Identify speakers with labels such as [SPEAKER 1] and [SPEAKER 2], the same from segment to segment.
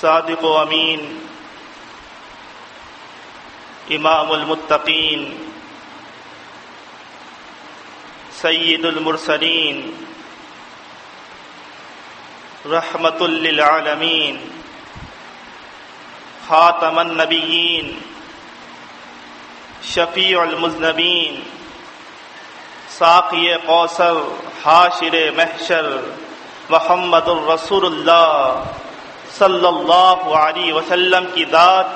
[SPEAKER 1] صادق و امین، امام المتقین، سید المرسلین، رحمت للعالمین، خاتم النبیین، شفیع المذنبین، ساقی کوثر، حاشر محشر، محمد الرسول اللہ صلی اللہ علیہ وسلم کی ذات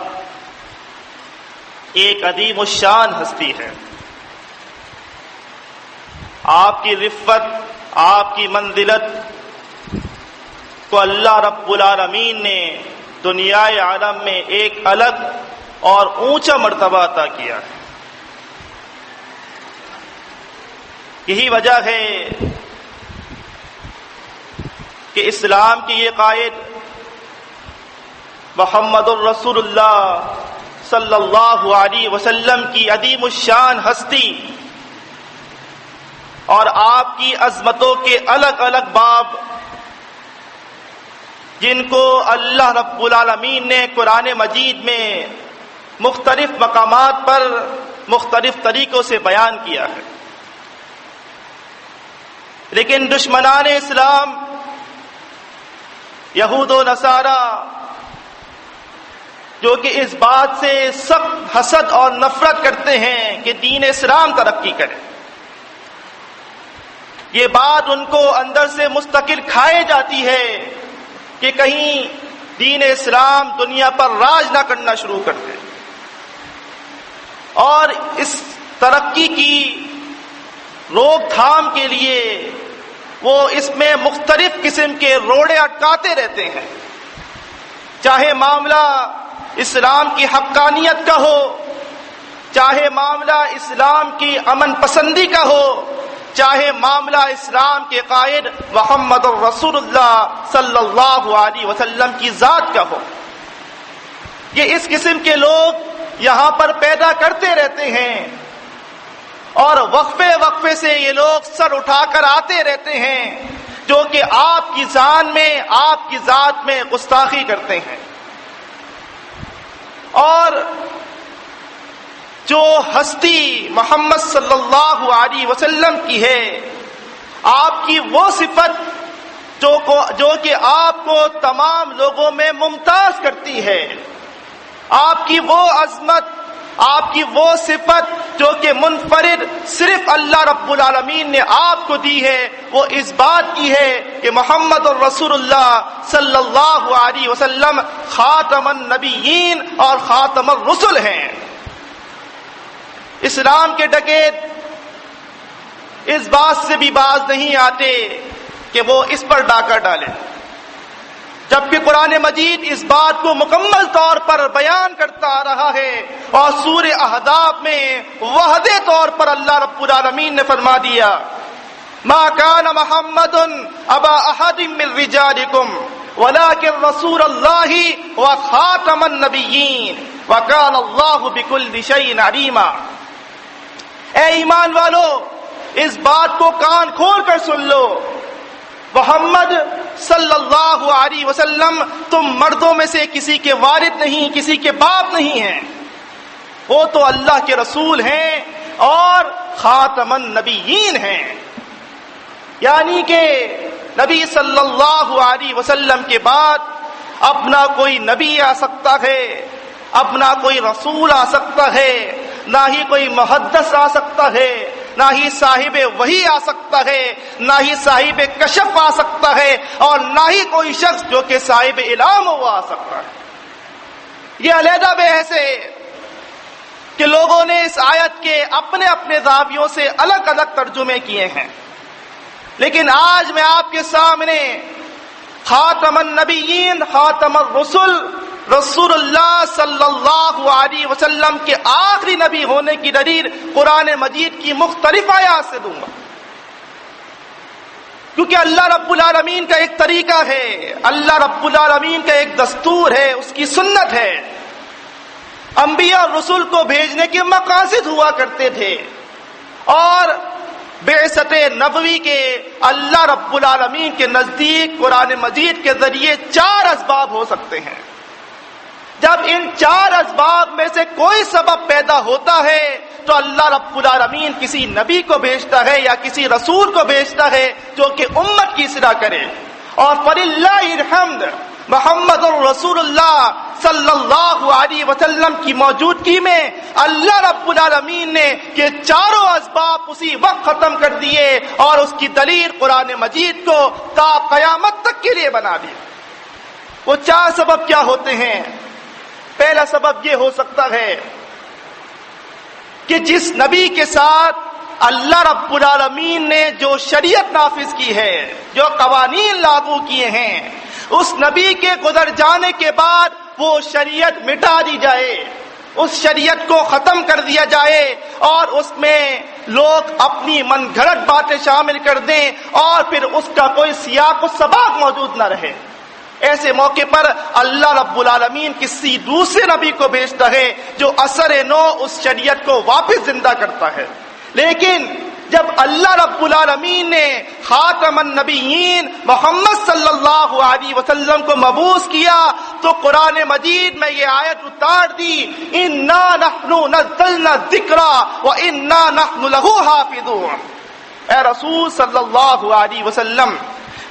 [SPEAKER 1] ایک عظیم الشان ہستی ہے۔ آپ کی رفعت، آپ کی منزلت کو اللہ رب العالمین نے دنیا عالم میں ایک الگ اور اونچا مرتبہ عطا کیا ہے۔ یہی وجہ ہے کہ اسلام کی یہ قائد محمد الرسول اللہ صلی اللہ علیہ وسلم کی عظیم الشان ہستی اور آپ کی عظمتوں کے الگ الگ باب، جن کو اللہ رب العالمین نے قرآن مجید میں مختلف مقامات پر مختلف طریقوں سے بیان کیا ہے، لیکن دشمنان اسلام، یہود و نصارہ، جو کہ اس بات سے سخت حسد اور نفرت کرتے ہیں کہ دین اسلام ترقی کرے، یہ بات ان کو اندر سے مستقل کھائے جاتی ہے کہ کہیں دین اسلام دنیا پر راج نہ کرنا شروع کر دے، اور اس ترقی کی روک تھام کے لیے وہ اس میں مختلف قسم کے روڑے اٹکاتے رہتے ہیں، چاہے معاملہ اسلام کی حقانیت کا ہو، چاہے معاملہ اسلام کی امن پسندی کا ہو، چاہے معاملہ اسلام کے قائد محمد الرسول اللہ صلی اللہ علیہ وسلم کی ذات کا ہو۔ یہ اس قسم کے لوگ یہاں پر پیدا کرتے رہتے ہیں، اور وقفے وقفے سے یہ لوگ سر اٹھا کر آتے رہتے ہیں، جو کہ آپ کی شان میں، آپ کی ذات میں گستاخی کرتے ہیں، اور جو ہستی محمد صلی اللہ علیہ وسلم کی ہے، آپ کی وہ صفت جو کہ آپ کو تمام لوگوں میں ممتاز کرتی ہے، آپ کی وہ عظمت، آپ کی وہ صفت جو کہ منفرد صرف اللہ رب العالمین نے آپ کو دی ہے، وہ اس بات کی ہے کہ محمد الرسول اللہ صلی اللہ علیہ وسلم خاتم النبیین اور خاتم الرسل ہیں۔ اسلام کے ڈکیت اس بات سے بھی باز نہیں آتے کہ وہ اس پر ڈاکہ ڈالیں، جبکہ قرآن مجید اس بات کو مکمل طور پر بیان کرتا آ رہا ہے، اور سورہ احزاب میں واضح طور پر اللہ رب العالمین نے فرما دیا: ما کان محمد ابا احد من رجالکم ولکن رسول اللہ وخاتم النبیین وکان اللہ بکل شیء علیما۔ اے ایمان والو، اس بات کو کان کھول کر سن لو، محمد صلی اللہ علیہ وسلم تم مردوں میں سے کسی کے والد نہیں، کسی کے باپ نہیں ہیں، وہ تو اللہ کے رسول ہیں اور خاتم النبیین ہیں، یعنی کہ نبی صلی اللہ علیہ وسلم کے بعد اپنا کوئی نبی آ سکتا ہے، اپنا کوئی رسول آ سکتا ہے، نہ ہی کوئی محدث آ سکتا ہے، نہ ہی صاحب وحی آ سکتا ہے، نہ ہی صاحب کشف آ سکتا ہے، اور نہ ہی کوئی شخص جو کہ صاحب علام ہو آ سکتا ہے۔ یہ علیحدہ بحث ہے کہ لوگوں نے اس آیت کے اپنے اپنے زاویوں سے الگ الگ ترجمے کیے ہیں، لیکن آج میں آپ کے سامنے خاتم النبیین، خاتم الرسل، رسول اللہ صلی اللہ علیہ وسلم کے آخری نبی ہونے کی دلیل قرآن مجید کی مختلف آیات سے دوں گا، کیونکہ اللہ رب العالمین کا ایک طریقہ ہے، اللہ رب العالمین کا ایک دستور ہے، اس کی سنت ہے۔ انبیاء اور رسول کو بھیجنے کے مقاصد ہوا کرتے تھے، اور بعثت نبوی کے اللہ رب العالمین کے نزدیک قرآن مجید کے ذریعے 4 اسباب ہو سکتے ہیں۔ جب ان 4 اسباب میں سے کوئی سبب پیدا ہوتا ہے تو اللہ رب العالمین کسی نبی کو بھیجتا ہے یا کسی رسول کو بھیجتا ہے جو کہ امت کی اصلاح کرے۔ اور فللہ الحمد، محمد الرسول اللہ صلی اللہ علیہ وسلم کی موجودگی میں اللہ رب العالمین نے یہ 4 اسباب اسی وقت ختم کر دیے اور اس کی دلیل قرآن مجید کو تا قیامت تک کے لیے بنا دی۔ وہ 4 سبب کیا ہوتے ہیں؟ پہلا سبب یہ ہو سکتا ہے کہ جس نبی کے ساتھ اللہ رب العالمین نے جو شریعت نافذ کی ہے، جو قوانین لاگو کیے ہیں، اس نبی کے گزر جانے کے بعد وہ شریعت مٹا دی جائے، اس شریعت کو ختم کر دیا جائے اور اس میں لوگ اپنی من گھڑت باتیں شامل کر دیں اور پھر اس کا کوئی سیاق و سباق موجود نہ رہے۔ ایسے موقع پر اللہ رب العالمین کسی دوسرے نبی کو بھیجتا ہے جو اثر نو اس شریعت کو واپس زندہ کرتا ہے۔ لیکن جب اللہ رب العالمین نے خاتم النبیین محمد صلی اللہ علیہ وسلم کو مبعوث کیا تو قرآن مجید میں یہ آیت اتار دی، انا نحن نزلنا الذکر وانا نحن له حافظون۔ اے رسول صلی اللہ علیہ وسلم،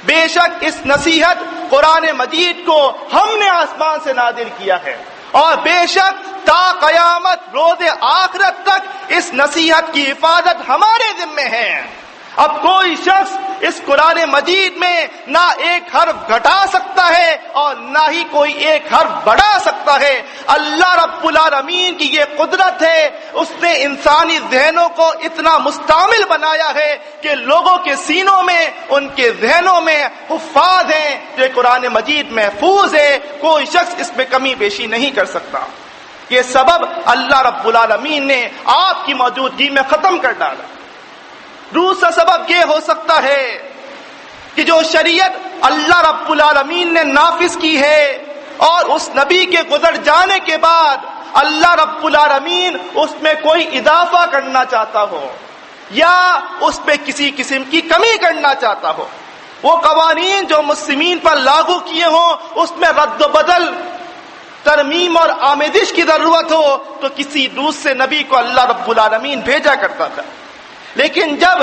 [SPEAKER 1] بے شک اس نصیحت قرآن مجید کو ہم نے آسمان سے نازل کیا ہے اور بے شک تا قیامت روز آخرت تک اس نصیحت کی حفاظت ہمارے ذمے ہے۔ اب کوئی شخص اس قرآن مجید میں نہ ایک حرف گھٹا سکتا ہے اور نہ ہی کوئی ایک حرف بڑھا سکتا ہے۔ اللہ رب العالمین کی یہ قدرت ہے، اس نے انسانی ذہنوں کو اتنا مستعمل بنایا ہے کہ لوگوں کے سینوں میں، ان کے ذہنوں میں حفاظ ہیں، جو قرآن مجید محفوظ ہے، کوئی شخص اس میں کمی بیشی نہیں کر سکتا۔ یہ سبب اللہ رب العالمین نے آپ کی موجودگی میں ختم کر ڈالا۔ دوسرا سبب یہ ہو سکتا ہے کہ جو شریعت اللہ رب العالمین نے نافذ کی ہے اور اس نبی کے گزر جانے کے بعد اللہ رب العالمین اس میں کوئی اضافہ کرنا چاہتا ہو یا اس پہ کسی قسم کی کمی کرنا چاہتا ہو، وہ قوانین جو مسلمین پر لاگو کیے ہوں اس میں رد و بدل، ترمیم اور آمیزش کی ضرورت ہو تو کسی دوسرے نبی کو اللہ رب العالمین بھیجا کرتا تھا۔ لیکن جب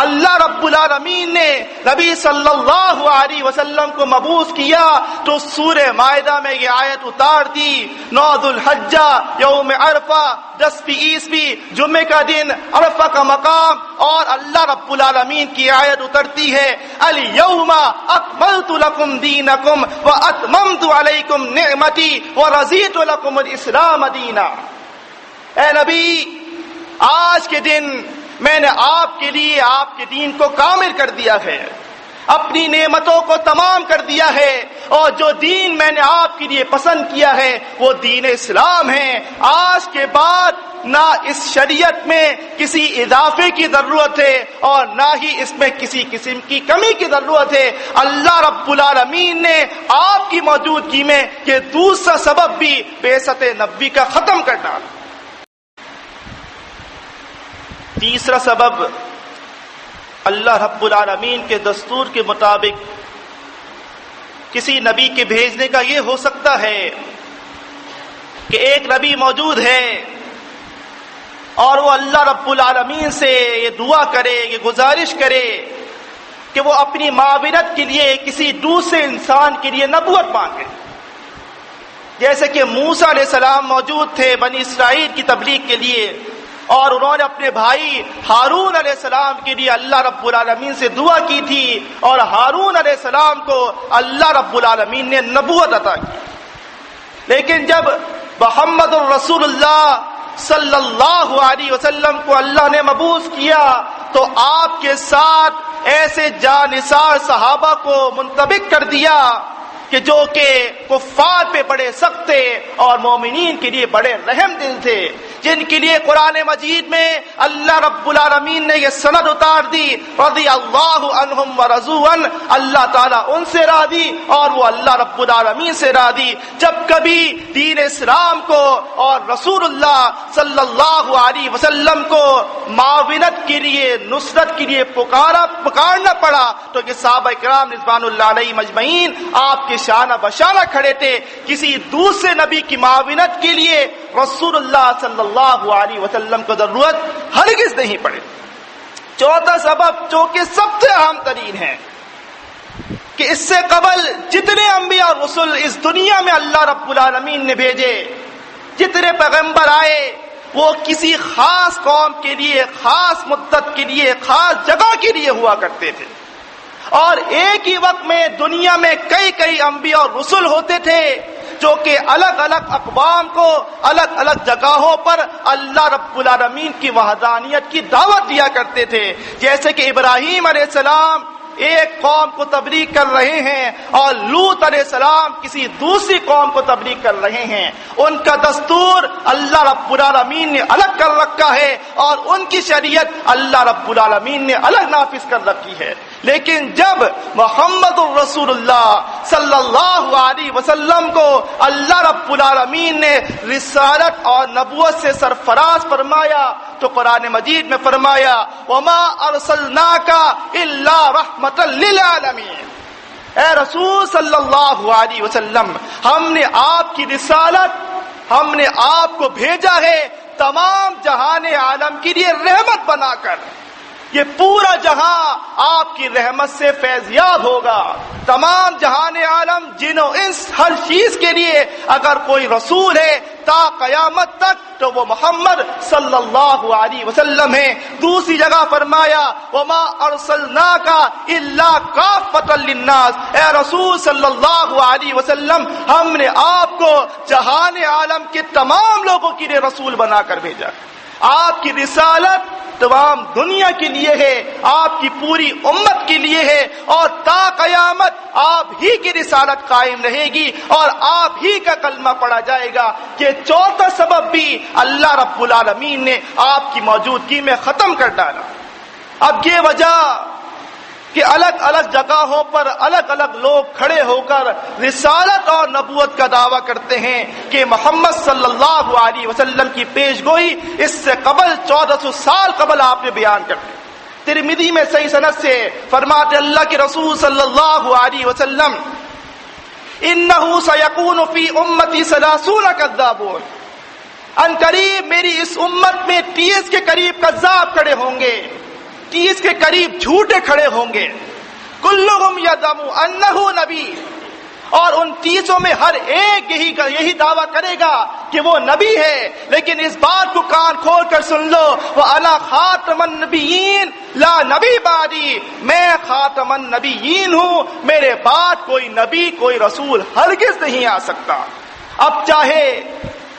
[SPEAKER 1] اللہ رب العالمین نے نبی صلی اللہ علیہ وسلم کو مبعوث کیا تو سورہ مائدہ میں یہ آیت اتار دی، 9 ذو الحجہ یوم عرفہ، 10 عیسوی جمعے کا دن، عرفہ کا مقام، اور اللہ رب العالمین کی آیت اترتی ہے، الیوم اکملت لکم دینکم واتممت علیکم نعمتی ورضیت لکم الاسلام دینا۔ اے نبی، آج کے دن میں نے آپ کے لیے آپ کے دین کو کامل کر دیا ہے، اپنی نعمتوں کو تمام کر دیا ہے، اور جو دین میں نے آپ کے لیے پسند کیا ہے وہ دین اسلام ہے۔ آج کے بعد نہ اس شریعت میں کسی اضافے کی ضرورت ہے اور نہ ہی اس میں کسی قسم کی کمی کی ضرورت ہے۔ اللہ رب العالمین نے آپ کی موجودگی میں یہ دوسرا سبب بھی بعثت نبوی کا ختم کر ڈالا۔ تیسرا سبب اللہ رب العالمین کے دستور کے مطابق کسی نبی کے بھیجنے کا یہ ہو سکتا ہے کہ ایک نبی موجود ہے اور وہ اللہ رب العالمین سے یہ دعا کرے، یہ گزارش کرے کہ وہ اپنی معاونت کے لیے کسی دوسرے انسان کے لیے نبوت مانگے۔ جیسے کہ موسیٰ علیہ السلام موجود تھے بنی اسرائیل کی تبلیغ کے لیے، اور انہوں نے اپنے بھائی ہارون علیہ السلام کے لیے اللہ رب العالمین سے دعا کی تھی، اور ہارون علیہ السلام کو اللہ رب العالمین نے نبوت عطا کی۔ لیکن جب محمد الرسول اللہ صلی اللہ علیہ وسلم کو اللہ نے مبعوث کیا تو آپ کے ساتھ ایسے جانثار صحابہ کو منطبق کر دیا کہ جو کہ کفار پہ بڑے سخت تھے اور مومنین کے لیے بڑے رحم دل تھے، جن کے لیے قرآن مجید میں اللہ رب العالمین نے یہ سند اتار دی، رضی اللہ عنہم ورضوا عنہ، اللہ تعالیٰ ان سے راضی اور وہ اللہ رب العالمین سے راضی۔ جب کبھی دین اسلام کو اور رسول اللہ صلی اللہ علیہ وسلم کو معاونت کے لیے، نصرت کے لیے پکارنا پڑا تو یہ صحابہ کرام رضوان اللہ علیہ مجمعین آپ کے شانہ بشانہ کھڑے تھے، کسی دوسرے نبی کی معاونت کے لیے رسول اللہ صلی اللہ علیہ وسلم کو ضرورت ہرگز نہیں پڑے۔ چوتھا سبب جو کہ سب سے اہم ترین ہے کہ اس سے قبل جتنے انبیاء اور رسول اس دنیا میں اللہ رب العالمین نے بھیجے، جتنے پیغمبر آئے، وہ کسی خاص قوم کے لیے، خاص مدت کے لیے، خاص جگہ کے لیے ہوا کرتے تھے، اور ایک ہی وقت میں دنیا میں کئی انبیاء اور رسول ہوتے تھے جو کہ الگ الگ اقوام کو الگ الگ جگہوں پر اللہ رب العالمین کی وحدانیت کی دعوت دیا کرتے تھے۔ جیسے کہ ابراہیم علیہ السلام ایک قوم کو تبلیغ کر رہے ہیں اور لوط علیہ السلام کسی دوسری قوم کو تبلیغ کر رہے ہیں، ان کا دستور اللہ رب العالمین نے الگ کر رکھا ہے اور ان کی شریعت اللہ رب العالمین نے الگ نافذ کر رکھی ہے۔ لیکن جب محمد الرسول اللہ صلی اللہ علیہ وسلم کو اللہ رب العالمین نے رسالت اور نبوت سے سرفراز فرمایا تو قرآن مجید میں فرمایا وما ارسلناک الا رحمۃ للعالمین، اے رسول صلی اللہ علیہ وسلم، ہم نے آپ کی رسالت، ہم نے آپ کو بھیجا ہے تمام جہان عالم کے لیے رحمت بنا کر۔ یہ پورا جہاں آپ کی رحمت سے فیضیاب ہوگا۔ تمام جہان عالم، جن و انس، ہر چیز کے لیے اگر کوئی رسول ہے تا قیامت تک تو وہ محمد صلی اللہ علیہ وسلم ہے۔ دوسری جگہ فرمایا وما ارسلناک الا کافۃ للناس، اے رسول صلی اللہ علیہ وسلم، ہم نے آپ کو جہان عالم کے تمام لوگوں کے لیے رسول بنا کر بھیجا۔ آپ کی رسالت تمام دنیا کے لیے ہے، آپ کی پوری امت کے لیے ہے، اور تا قیامت آپ ہی کی رسالت قائم رہے گی اور آپ ہی کا کلمہ پڑھا جائے گا۔ یہ چوتھا سبب بھی اللہ رب العالمین نے آپ کی موجودگی میں ختم کر ڈالا۔ اب یہ وجہ کہ الگ الگ جگہوں پر الگ الگ لوگ کھڑے ہو کر رسالت اور نبوت کا دعویٰ کرتے ہیں کہ محمد صلی اللہ علیہ وسلم کی پیش گوئی اس سے قبل 1400 سال قبل آپ نے بیان کر دی۔ ترمذی میں صحیح سند سے فرماتے اللہ کے رسول صلی اللہ علیہ وسلم انہ سیکون فی امتی 30 کذابون، ان قریب میری اس امت میں 30 کے قریب کذاب کھڑے ہوں گے، 30 کے قریب جھوٹے کھڑے ہوں گے، کلہم یزعم انہ نبی، اور ان 30 میں ہر ایک یہی دعویٰ کرے گا کہ وہ نبی ہے، لیکن اس بات کو کان کھول کر سن لو وَأَنَا خَاتَمَ النَّبِيِّينَ لا نبی بعدی، میں خاتم النبیین ہوں، میرے بعد کوئی نبی کوئی رسول ہرگز نہیں آ سکتا۔ اب چاہے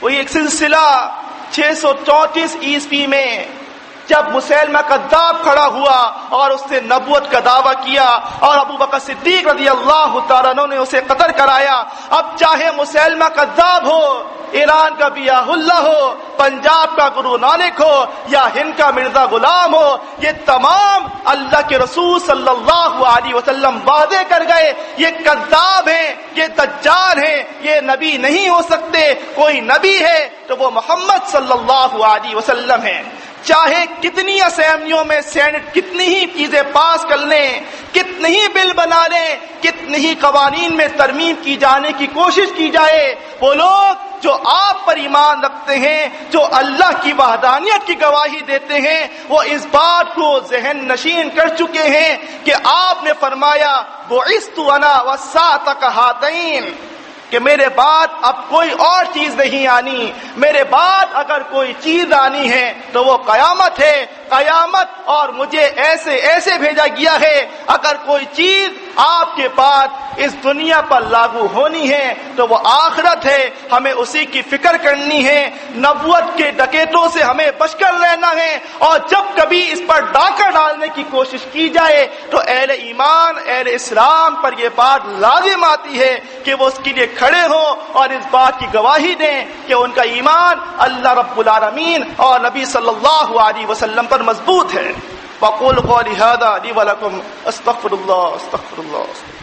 [SPEAKER 1] وہ ایک سلسلہ 634 عیسوی میں جب مسیلمہ کذاب کھڑا ہوا اور اس نے نبوت کا دعویٰ کیا اور ابو بکر صدیق رضی اللہ تعالیٰ عنہ نے اسے قتل کرایا، اب چاہے مسیلمہ کذاب ہو، ایران کا بیاہ اللہ ہو، پنجاب کا گرو نانک ہو یا ہند کا مرزا غلام ہو، یہ تمام اللہ کے رسول صلی اللہ علیہ وسلم وعدے کر گئے یہ کذاب ہیں، یہ دجال ہیں، یہ نبی نہیں ہو سکتے، کوئی نبی ہے تو وہ محمد صلی اللہ علیہ وسلم ہے۔ چاہے کتنی اسمبلیوں میں سینٹ کتنی ہی چیزیں پاس کر لیں، کتنے ہی بل بنا لیں، کتنے ہی قوانین میں ترمیم کی جانے کی کوشش کی جائے، وہ لوگ جو آپ پر ایمان رکھتے ہیں، جو اللہ کی وحدانیت کی گواہی دیتے ہیں، وہ اس بات کو ذہن نشین کر چکے ہیں کہ آپ نے فرمایا بعثت انا والساعة كهاتين، کہ میرے بعد اب کوئی اور چیز نہیں آنی، میرے بعد اگر کوئی چیز آنی ہے تو وہ قیامت ہے، قیامت، اور مجھے ایسے بھیجا گیا ہے، اگر کوئی چیز آپ کے بعد اس دنیا پر لاگو ہونی ہے تو وہ آخرت ہے، ہمیں اسی کی فکر کرنی ہے، نبوت کے ڈکیتوں سے ہمیں بچ کر رہنا ہے، اور جب کبھی اس پر ڈاکہ ڈالنے کی کوشش کی جائے تو اہل ایمان اہل اسلام پر یہ بات لازم آتی ہے کہ وہ اس کے لیے کھڑے ہوں اور اس بات کی گواہی دیں کہ ان کا ایمان اللہ رب العالمین اور نبی صلی اللہ علیہ وسلم پر مضبوط ہے۔ وَقُولُوا قَوْلِي هَٰذَا لِي وَلَكُمْ أَسْتَغْفِرُ اللَّهَ